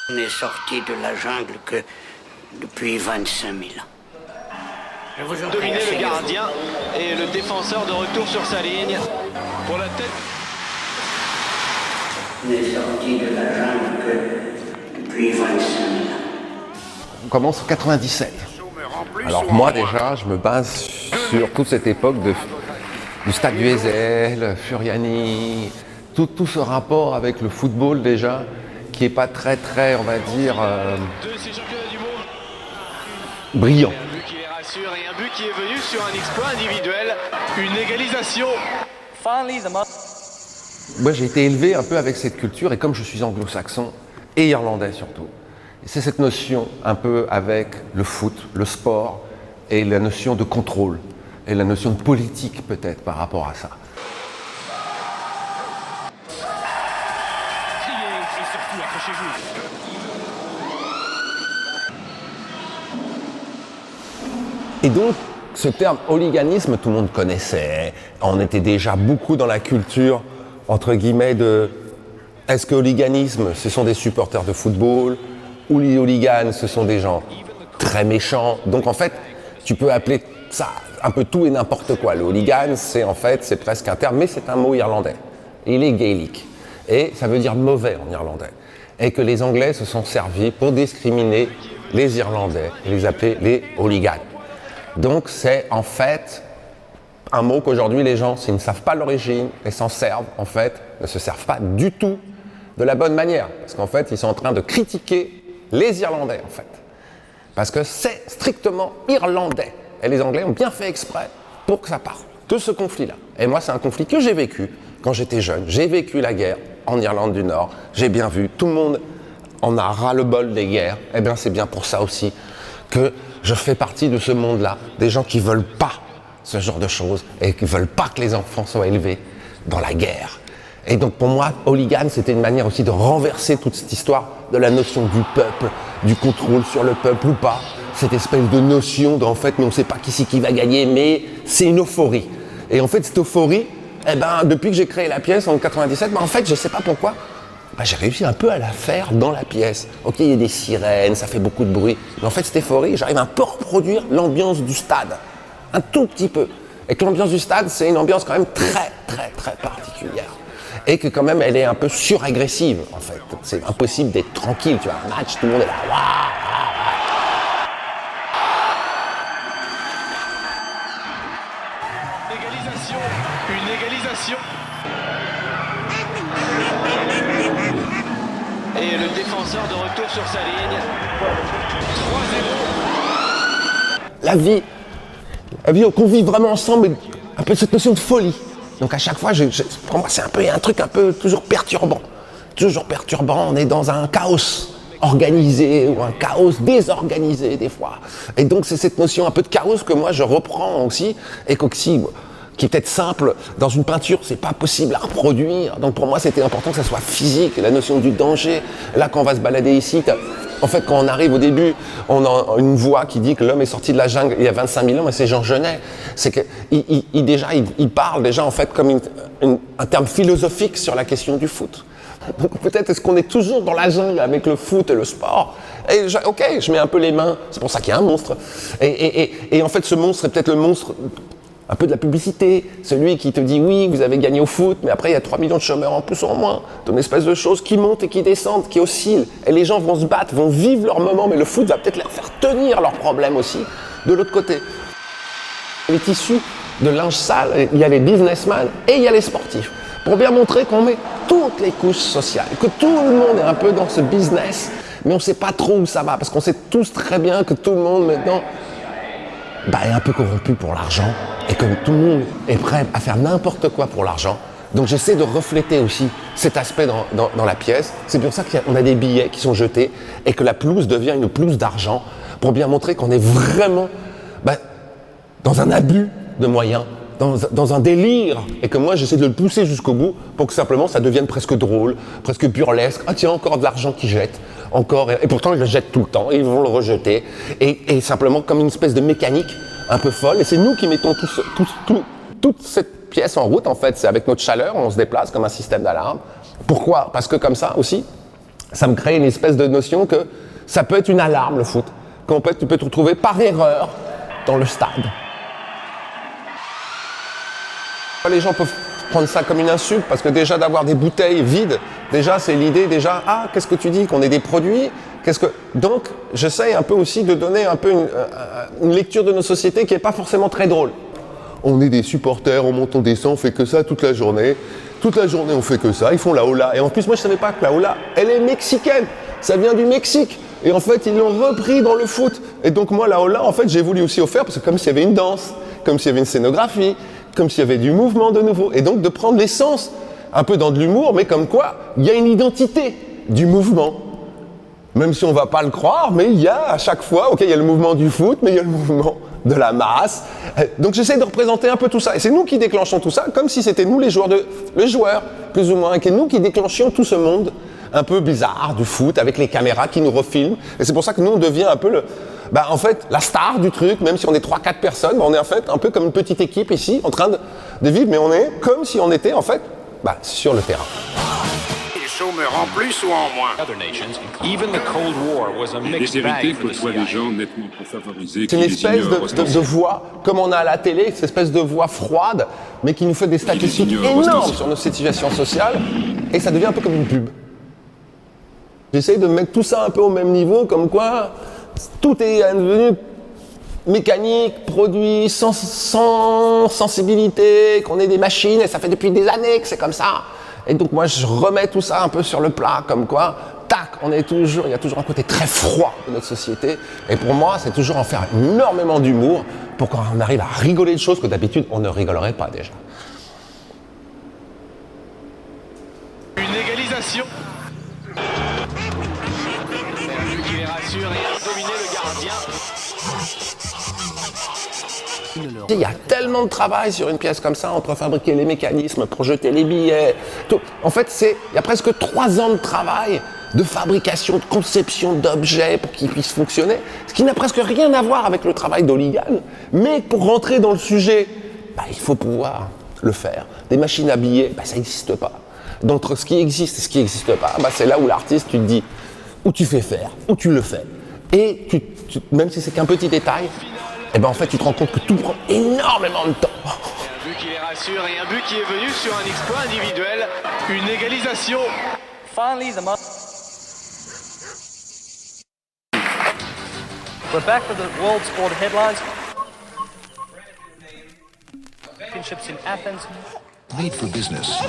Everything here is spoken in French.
On n'est sorti de la jungle que depuis 25 000 ans. Dominer le gardien et le défenseur de retour sur sa ligne. Pour la tête. On n'est sorti de la jungle que depuis 25 000 ans. On commence en 97. Alors moi déjà, je me base sur toute cette époque du stade du Heysel, Furiani, tout ce rapport avec le football déjà, qui n'est pas très, on va dire, brillant. Un but qui les rassure et un but qui est venu sur un exploit individuel, une égalisation. Moi j'ai été élevé un peu avec cette culture et comme je suis anglo-saxon et irlandais surtout, et c'est cette notion un peu avec le foot, le sport et la notion de contrôle et la notion de politique peut-être par rapport à ça. Et donc, ce terme hooliganisme, tout le monde connaissait. On était déjà beaucoup dans la culture, entre guillemets, de est-ce que hooliganisme, ce sont des supporters de football, ou les hooligans, ce sont des gens très méchants. Donc en fait, tu peux appeler ça un peu tout et n'importe quoi. Le hooligan, c'est presque un terme, mais c'est un mot irlandais. Il est gaélique. Et ça veut dire mauvais en irlandais. Et que les Anglais se sont servis pour discriminer les Irlandais et les appeler les hooligans. Donc c'est en fait un mot qu'aujourd'hui les gens, s'ils ne savent pas l'origine et s'en servent, en fait, ne se servent pas du tout de la bonne manière. Parce qu'en fait, ils sont en train de critiquer les Irlandais, en fait. Parce que c'est strictement irlandais. Et les Anglais ont bien fait exprès pour que ça parte de ce conflit-là. Et moi, c'est un conflit que j'ai vécu quand j'étais jeune. J'ai vécu la guerre en Irlande du Nord. J'ai bien vu, tout le monde en a ras-le-bol des guerres. Eh bien, c'est bien pour ça aussi que je fais partie de ce monde-là, des gens qui ne veulent pas ce genre de choses et qui ne veulent pas que les enfants soient élevés dans la guerre. Et donc pour moi, hooligan, c'était une manière aussi de renverser toute cette histoire de la notion du peuple, du contrôle sur le peuple ou pas. Cette espèce de notion d'en fait, mais on ne sait pas qui va gagner, mais c'est une euphorie. Et en fait, cette euphorie, depuis que j'ai créé la pièce en 97, en fait, je ne sais pas pourquoi, j'ai réussi un peu à la faire dans la pièce. Ok, il y a des sirènes, ça fait beaucoup de bruit. Mais en fait, cette euphorie, j'arrive un peu à reproduire l'ambiance du stade. Un tout petit peu. Et que l'ambiance du stade, c'est une ambiance quand même très particulière. Et que quand même, elle est un peu suragressive, en fait. C'est impossible d'être tranquille, tu vois. Un match, tout le monde est là. Une égalisation. Et le défenseur de retour sur sa ligne. 3-0. La vie, qu'on vit vraiment ensemble, un peu cette notion de folie. Donc à chaque fois, pour moi, c'est un truc un peu toujours perturbant. Toujours perturbant, on est dans un chaos organisé ou un chaos désorganisé des fois. Et donc c'est cette notion un peu de chaos que moi je reprends aussi, et qui est peut-être simple, dans une peinture, c'est pas possible à reproduire. Donc pour moi, c'était important que ça soit physique, la notion du danger. Là, quand on va se balader ici, en fait, quand on arrive au début, on a une voix qui dit que l'homme est sorti de la jungle il y a 25 000 ans, mais c'est Jean Genet. C'est qu'il parle déjà en fait comme un terme philosophique sur la question du foot. Donc peut-être est-ce qu'on est toujours dans la jungle avec le foot et le sport. Et je mets un peu les mains, c'est pour ça qu'il y a un monstre. Et en fait, ce monstre est peut-être le monstre un peu de la publicité, celui qui te dit oui, vous avez gagné au foot, mais après il y a 3 millions de chômeurs en plus ou en moins, d'une espèce de choses qui montent et qui descendent, qui oscillent, et les gens vont se battre, vont vivre leur moment, mais le foot va peut-être leur faire tenir leurs problèmes aussi, de l'autre côté. Les tissus de linge sale, il y a les businessmen et il y a les sportifs, pour bien montrer qu'on met toutes les couches sociales, que tout le monde est un peu dans ce business, mais on ne sait pas trop où ça va, parce qu'on sait tous très bien que tout le monde maintenant est un peu corrompu pour l'argent et que tout le monde est prêt à faire n'importe quoi pour l'argent. Donc j'essaie de refléter aussi cet aspect dans la pièce. C'est pour ça qu'on a des billets qui sont jetés et que la pelouse devient une pelouse d'argent pour bien montrer qu'on est vraiment dans un abus de moyens, dans un délire, et que moi j'essaie de le pousser jusqu'au bout pour que simplement ça devienne presque drôle, presque burlesque. Ah tiens, encore de l'argent qu'ils jettent, encore, et pourtant ils le jettent tout le temps, et ils vont le rejeter, et simplement comme une espèce de mécanique un peu folle, et c'est nous qui mettons toute cette pièce en route en fait, c'est avec notre chaleur, on se déplace comme un système d'alarme. Pourquoi ? Parce que comme ça aussi, ça me crée une espèce de notion que ça peut être une alarme, le foot. Qu'en fait, tu peux te retrouver par erreur dans le stade. Les gens peuvent prendre ça comme une insulte, parce que déjà d'avoir des bouteilles vides, déjà c'est l'idée, déjà, ah, qu'est-ce que tu dis, qu'on ait des produits, Donc, j'essaye un peu aussi de donner un peu une lecture de nos sociétés qui n'est pas forcément très drôle. On est des supporters, on monte, on descend, on fait que ça toute la journée. Toute la journée, on fait que ça, ils font la hola. Et en plus, moi, je savais pas que la hola, elle est mexicaine. Ça vient du Mexique. Et en fait, ils l'ont repris dans le foot. Et donc, moi, la hola, en fait, j'ai voulu aussi faire, parce que comme s'il y avait une danse, comme s'il y avait une scénographie, comme s'il y avait du mouvement de nouveau. Et donc, de prendre l'essence, un peu dans de l'humour, mais comme quoi, il y a une identité du mouvement. Même si on ne va pas le croire, mais il y a à chaque fois, ok, il y a le mouvement du foot, mais il y a le mouvement de la masse. Donc j'essaie de représenter un peu tout ça. Et c'est nous qui déclenchons tout ça, comme si c'était nous les joueurs, plus ou moins, et que nous qui déclenchions tout ce monde un peu bizarre du foot, avec les caméras qui nous refilment. Et c'est pour ça que nous, on devient un peu en fait, la star du truc, même si on est 3-4 personnes, on est en fait un peu comme une petite équipe ici, en train de vivre, mais on est comme si on était en fait sur le terrain. Chômeurs en plus ou en moins. Les hérités côtoient des gens nettement plus favorisés. C'est une espèce de voix, comme on a à la télé, cette espèce de voix froide, mais qui nous fait des statistiques énormes sur nos situations sociales, et ça devient un peu comme une pub. J'essaye de mettre tout ça un peu au même niveau, comme quoi tout est devenu mécanique, produit, sans sensibilité, qu'on est des machines, et ça fait depuis des années que c'est comme ça. Et donc moi je remets tout ça un peu sur le plat, comme quoi, tac, il y a toujours un côté très froid de notre société. Et pour moi, c'est toujours en faire énormément d'humour pour qu'on arrive à rigoler de choses que d'habitude on ne rigolerait pas déjà. Une égalisation. Qui les rassure et a dominé le gardien. Il y a tellement de travail sur une pièce comme ça, entre fabriquer les mécanismes, projeter les billets, tout. En fait, il y a presque 3 ans de travail de fabrication, de conception d'objets pour qu'ils puissent fonctionner, ce qui n'a presque rien à voir avec le travail d'Oligan. Mais pour rentrer dans le sujet, il faut pouvoir le faire. Des machines à billets, ça n'existe pas. D'entre ce qui existe et ce qui n'existe pas, c'est là où l'artiste, tu te dis, ou tu fais faire, ou tu le fais. Et même si c'est qu'un petit détail, en fait, tu te rends compte que tout prend énormément de temps. Un but qui les rassure et un but qui est venu sur un exploit individuel. Une égalisation. Finally, we're back for the World Sport headlines. Championships in Athens. Made for business.